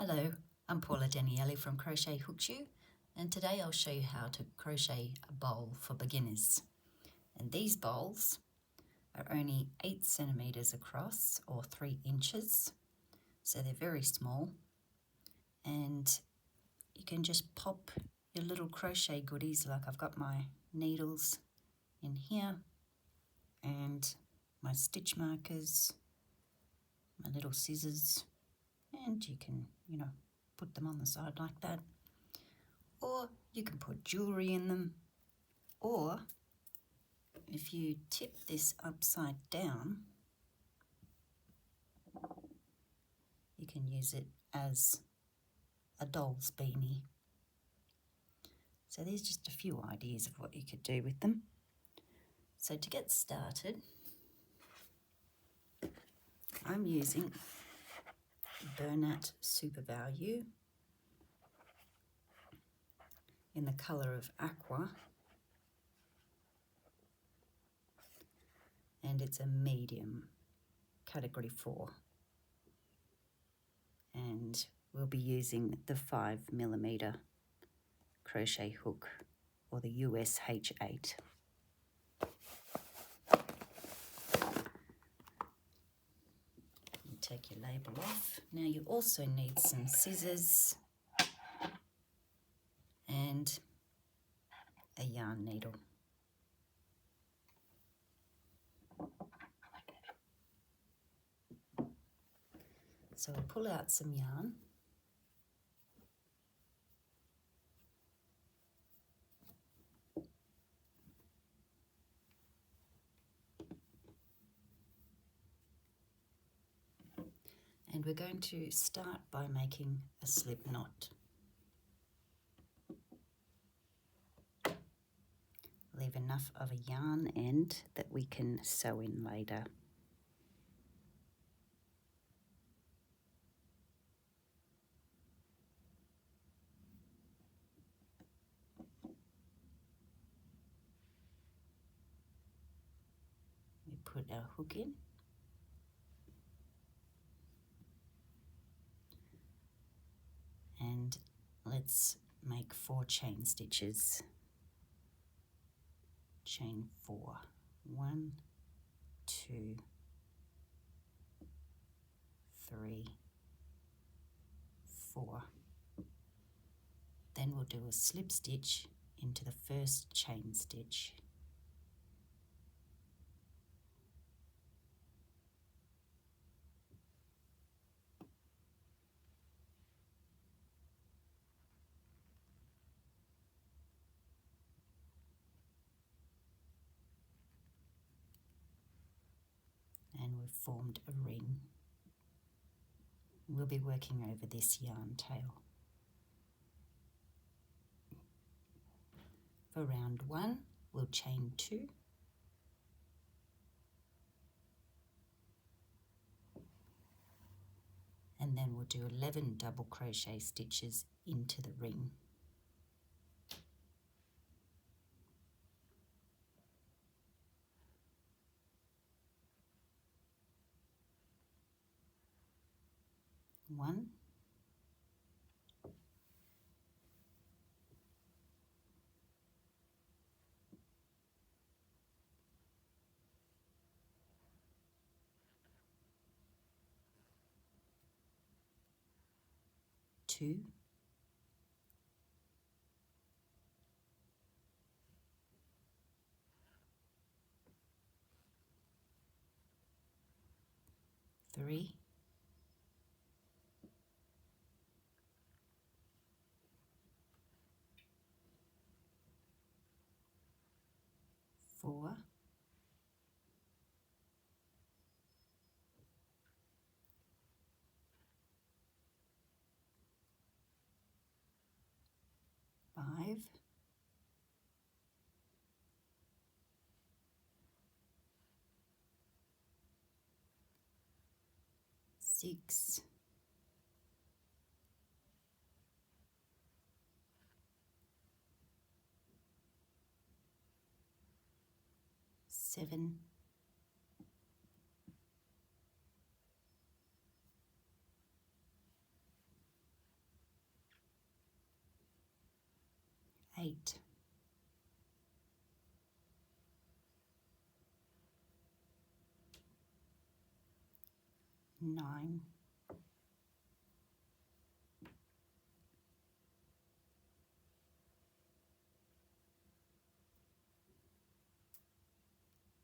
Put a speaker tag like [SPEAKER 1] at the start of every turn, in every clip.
[SPEAKER 1] Hello, I'm Paula Daniele from Crochet Hooks You, and today I'll show you how to crochet a bowl for beginners. And these bowls are only 8 centimeters across or 3 inches, so they're very small, and you can just pop your little crochet goodies, like I've got my needles in here and my stitch markers, my little scissors, and you can, put them on the side like that. Or you can put jewelry in them, or if you tip this upside down, you can use it as a doll's beanie. So there's just a few ideas of what you could do with them. So to get started, I'm using Bernat Super Value in the colour of aqua, and it's a medium, category 4, and we'll be using the 5mm crochet hook, or the US H8. You take your label off. Now you also need some scissors and a yarn needle. So we'll pull out some yarn. And we're going to start by making a slip knot. Leave enough of a yarn end that we can sew in later. We put our hook in. And let's make 4 chain stitches. Chain 4. 1, 2, 3, 4. Then we'll do a slip stitch into the first chain stitch. And we've formed a ring. We'll be working over this yarn tail. For round 1, we'll chain 2. And then we'll do 11 double crochet stitches into the ring. One, 2, 3, 4, 5, 6, 7, 8, 9,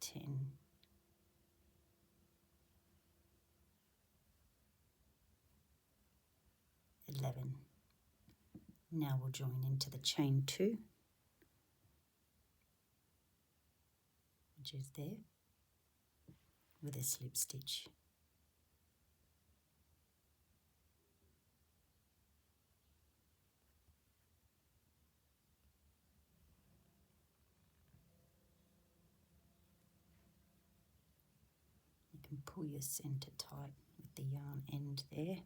[SPEAKER 1] 10, 11. Now we'll join into the chain 2, which is there, with a slip stitch. You can pull your centre tight with the yarn end there.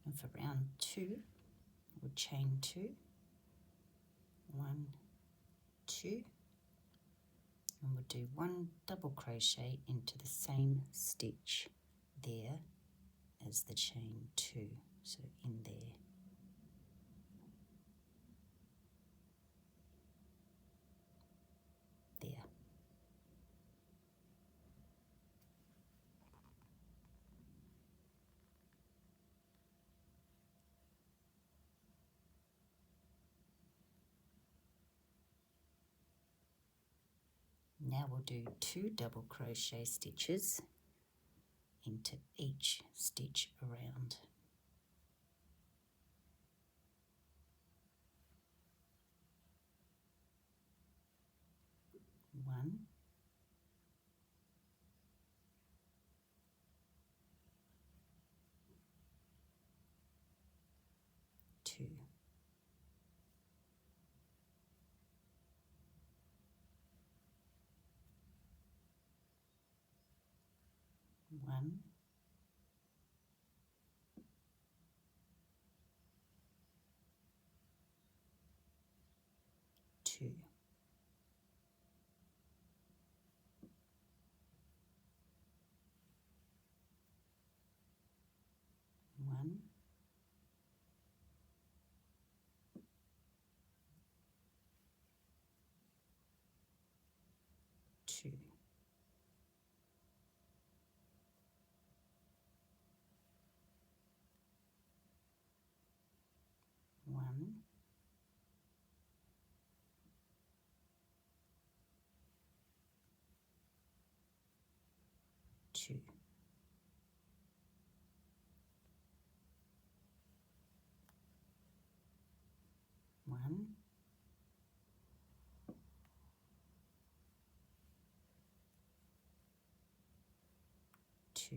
[SPEAKER 1] And for round 2, we'll chain 2, 1, 2, and we'll do 1 double crochet into the same stitch there as the chain 2, so in there. There. Now we'll do 2 double crochet stitches into each stitch around. 1, 2, 1, 2, 1, 2, 1, 2, 1, 2,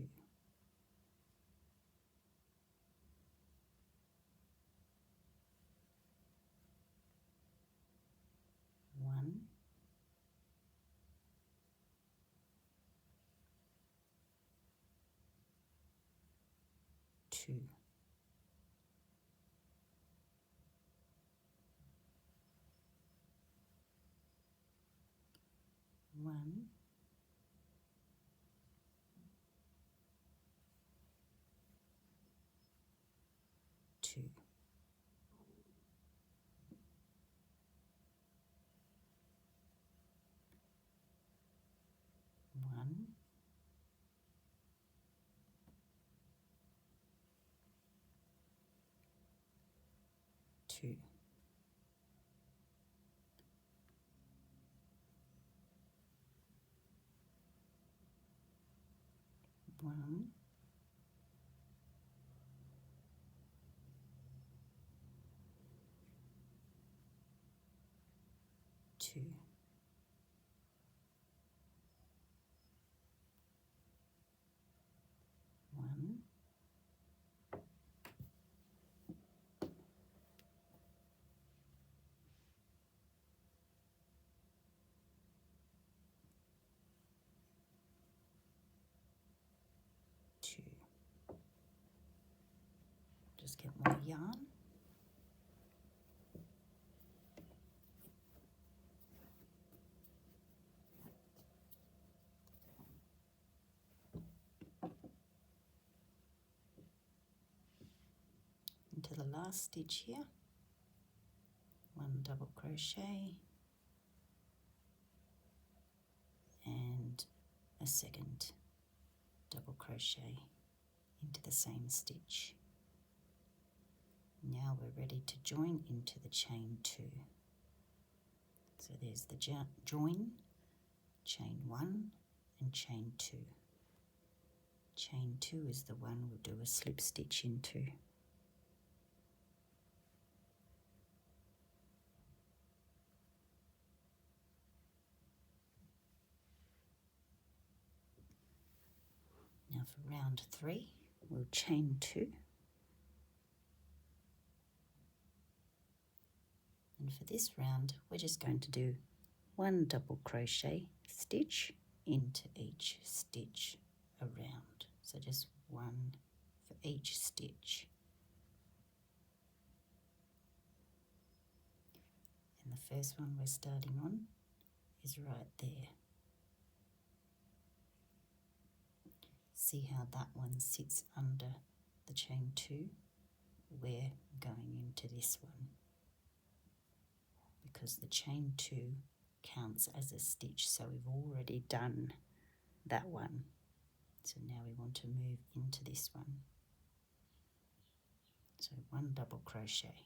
[SPEAKER 1] 1, 2, 1, 2, 1, 2, 1, 2, 1, 2. Just get more yarn. the last stitch here, 1 double crochet and a second double crochet into the same stitch. Now we're ready to join into the chain 2. So there's the join, chain 1 and chain 2. Chain 2 is the one we'll do a slip stitch into. Now for round 3, we'll chain 2. And for this round, we're just going to do 1 double crochet stitch into each stitch around. So just 1 for each stitch. And the first one we're starting on is right there. See how that one sits under the chain 2? We're going into this one, because the chain 2 counts as a stitch, so we've already done that one. So now we want to move into this one. So 1 double crochet.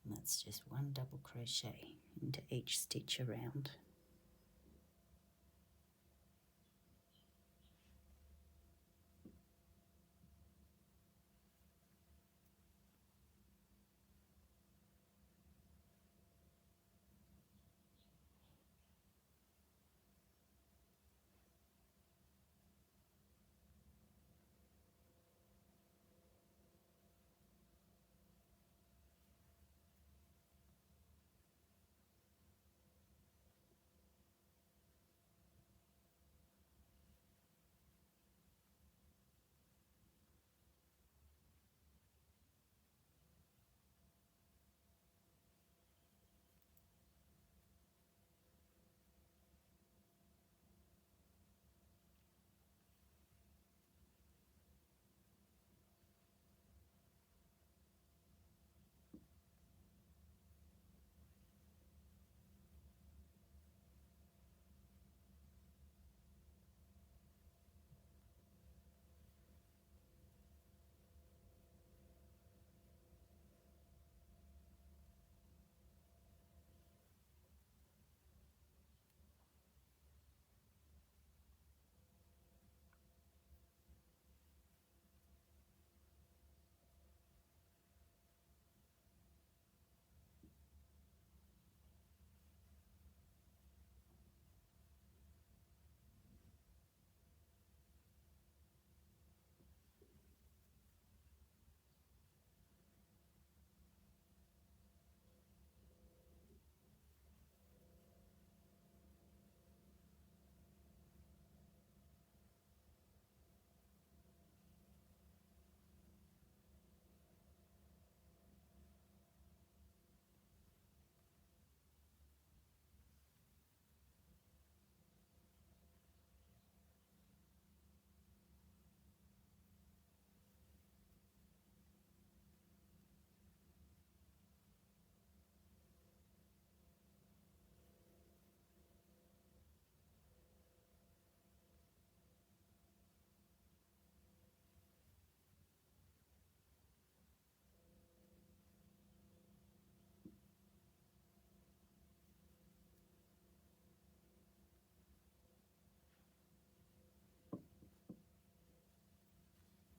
[SPEAKER 1] And that's just 1 double crochet into each stitch around.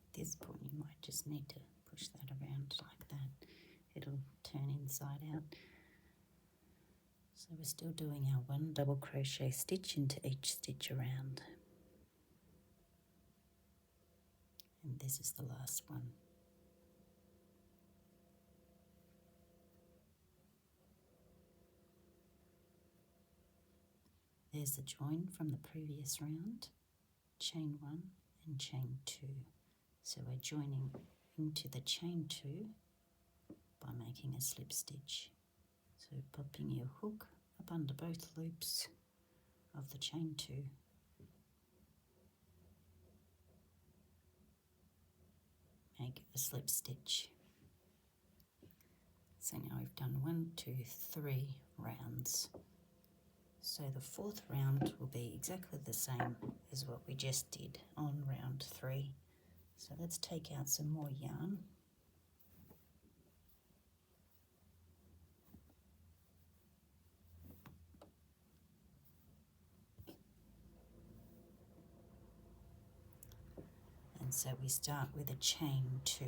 [SPEAKER 1] At this point you might just need to push that around like that. It'll turn inside out. So we're still doing our 1 double crochet stitch into each stitch around. And this is the last one. There's the join from the previous round, chain 1 and chain 2. So we're joining into the chain 2 by making a slip stitch. So popping your hook up under both loops of the chain 2. Make a slip stitch. So now we've done 1, 2, 3 rounds. So the 4th round will be exactly the same as what we just did on round 3. So let's take out some more yarn. And so we start with a chain 2.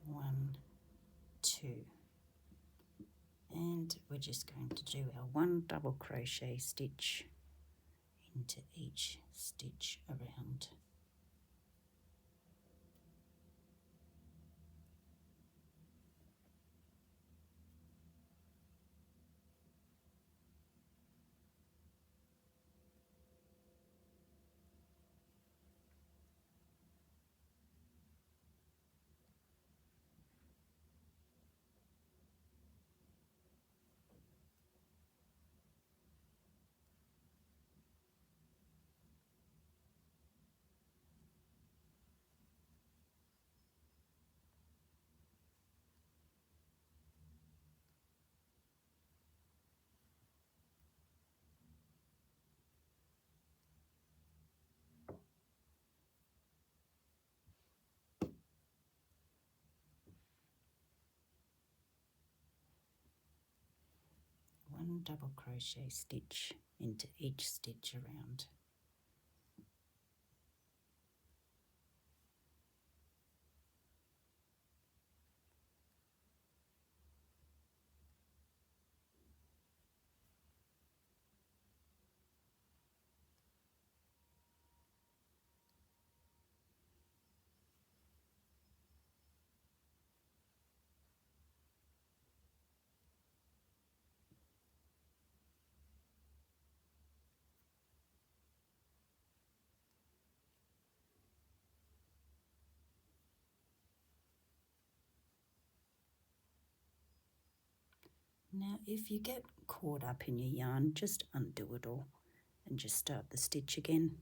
[SPEAKER 1] 1, 2. And we're just going to do our 1 double crochet stitch into each stitch around. One double crochet stitch into each stitch around. Now if you get caught up in your yarn, just undo it all and just start the stitch again.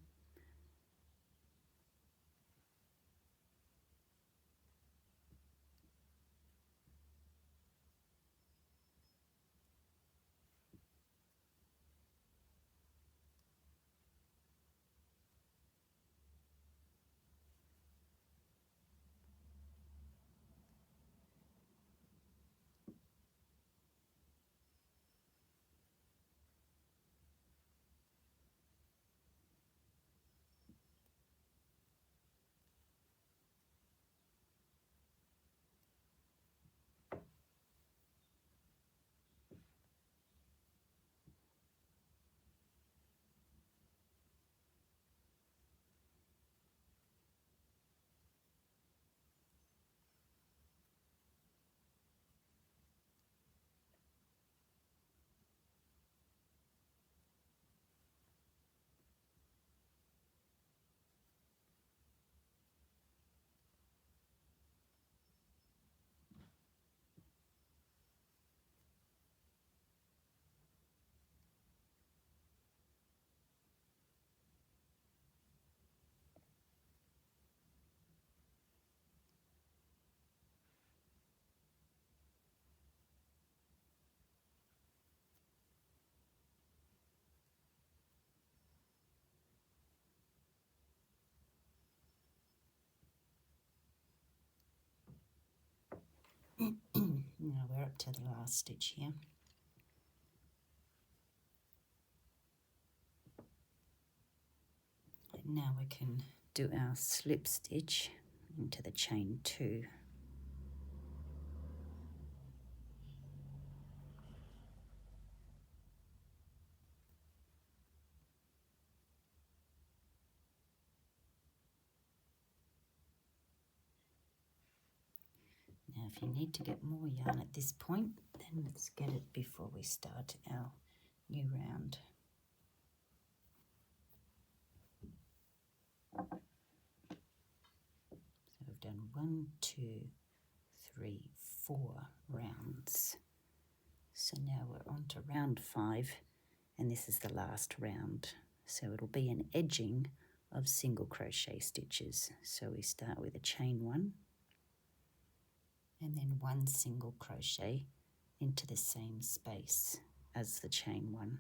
[SPEAKER 1] Now we're up to the last stitch here. And now we can do our slip stitch into the chain 2. Now if you need to get more yarn at this point, then let's get it before we start our new round. So we've done 1, 2, 3, 4 rounds. So now we're on to round 5, and this is the last round. So it'll be an edging of single crochet stitches. So we start with a chain 1 and then 1 single crochet into the same space as the chain 1.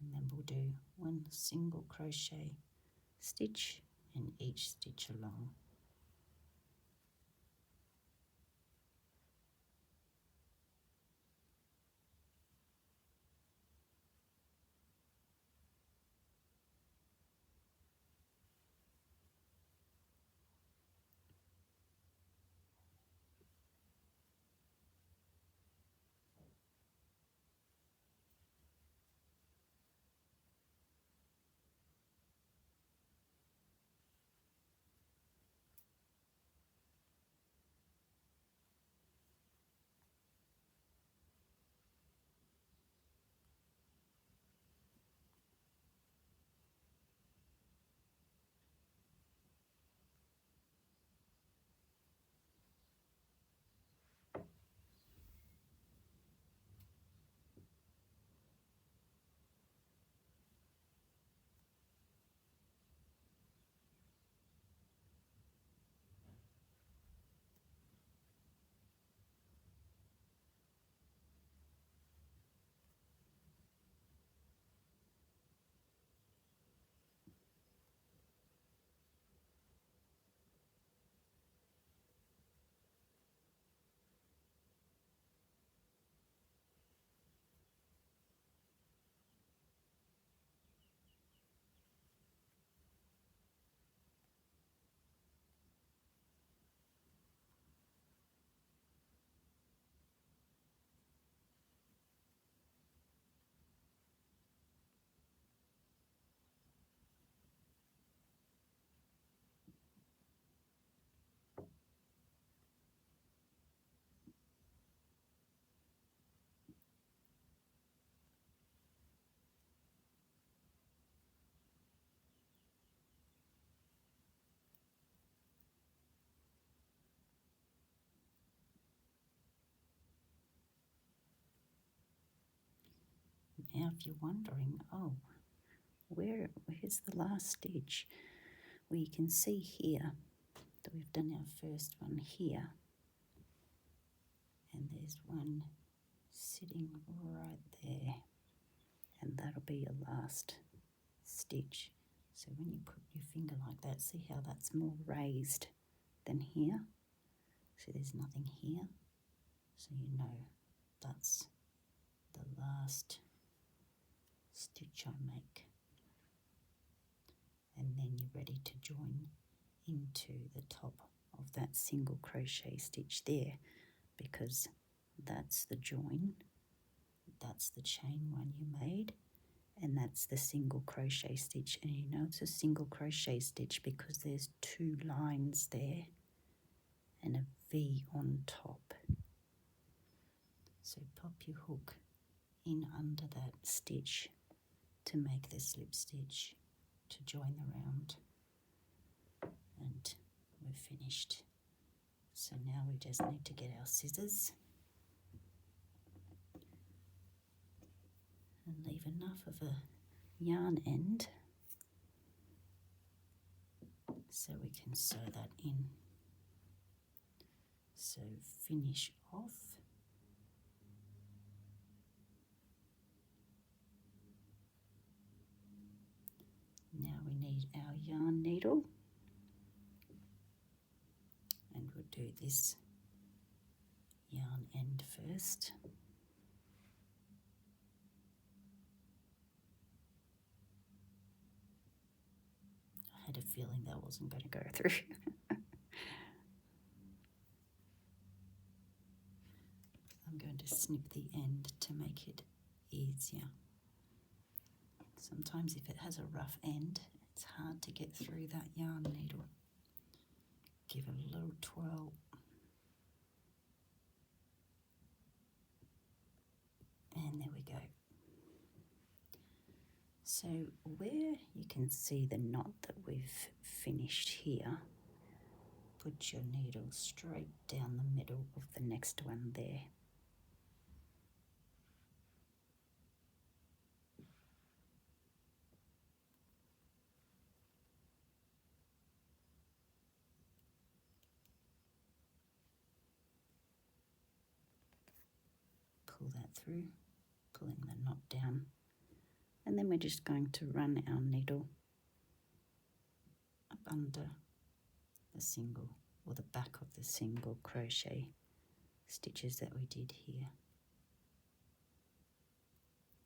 [SPEAKER 1] And then we'll do 1 single crochet stitch in each stitch along. Now if you're wondering, oh, where's the last stitch? Well, you can see here that we've done our first one here, and there's one sitting right there, and that'll be your last stitch. So when you put your finger like that, see how that's more raised than here? See, there's nothing here, so you know that's the last stitch I make. And then you're ready to join into the top of that single crochet stitch there, because that's the join, that's the chain 1 you made, and that's the single crochet stitch. And you know it's a single crochet stitch because there's 2 lines there and a V on top. So pop your hook in under that stitch to make the slip stitch to join the round, and we're finished. So now we just need to get our scissors and leave enough of a yarn end so we can sew that in. So finish off. Now we need our yarn needle, and we'll do this yarn end first. I had a feeling that wasn't going to go through. I'm going to snip the end to make it easier. Sometimes if it has a rough end, it's hard to get through that yarn needle. Give it a little twirl. And there we go. So where you can see the knot that we've finished here, put your needle straight down the middle of the next one there. Pull that through, pulling the knot down, and then we're just going to run our needle up under the single, or the back of the single crochet stitches that we did here.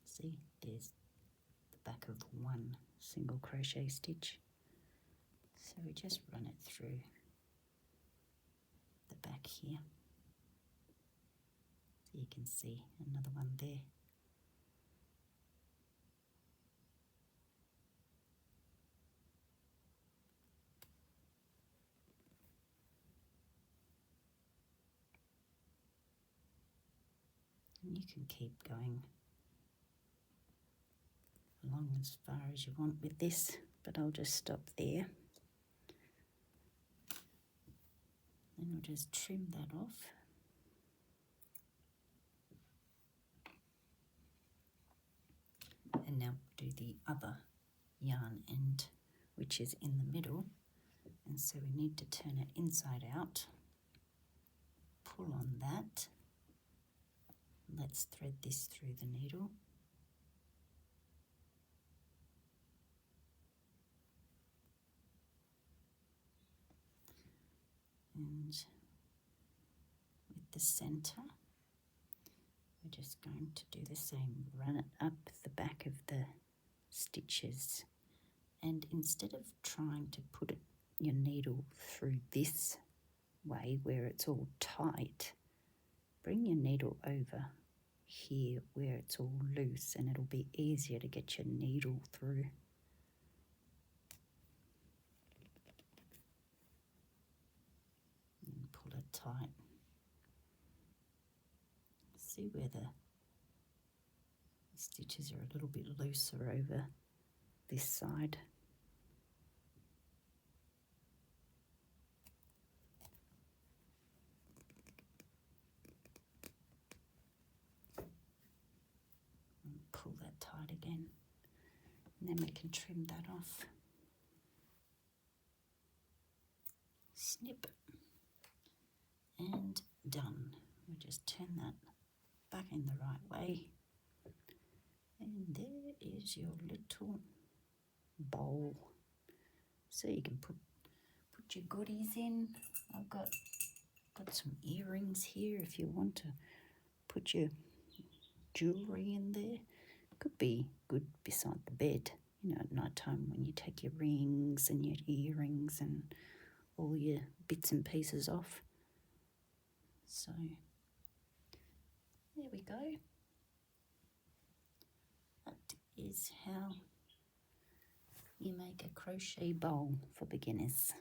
[SPEAKER 1] See, there's the back of one single crochet stitch. So we just run it through the back here. So you can see another one there. And you can keep going along as far as you want with this, but I'll just stop there. Then we'll just trim that off. And now do the other yarn end, which is in the middle. And so we need to turn it inside out. Pull on that. Let's thread this through the needle. And with the center, we're just going to do the same. Run it up the back of the stitches. And instead of trying to put your needle through this way where it's all tight, bring your needle over here where it's all loose, and it'll be easier to get your needle through. And pull it tight. See where the stitches are a little bit looser over this side. And pull that tight again. And then we can trim that off. Snip. And done. We'll just turn that back in the right way. And there is your little bowl. So you can put your goodies in. I've got some earrings here if you want to put your jewellery in there. Could be good beside the bed, you know, at night time when you take your rings and your earrings and all your bits and pieces off. So there we go. That is how you make a crochet bowl for beginners.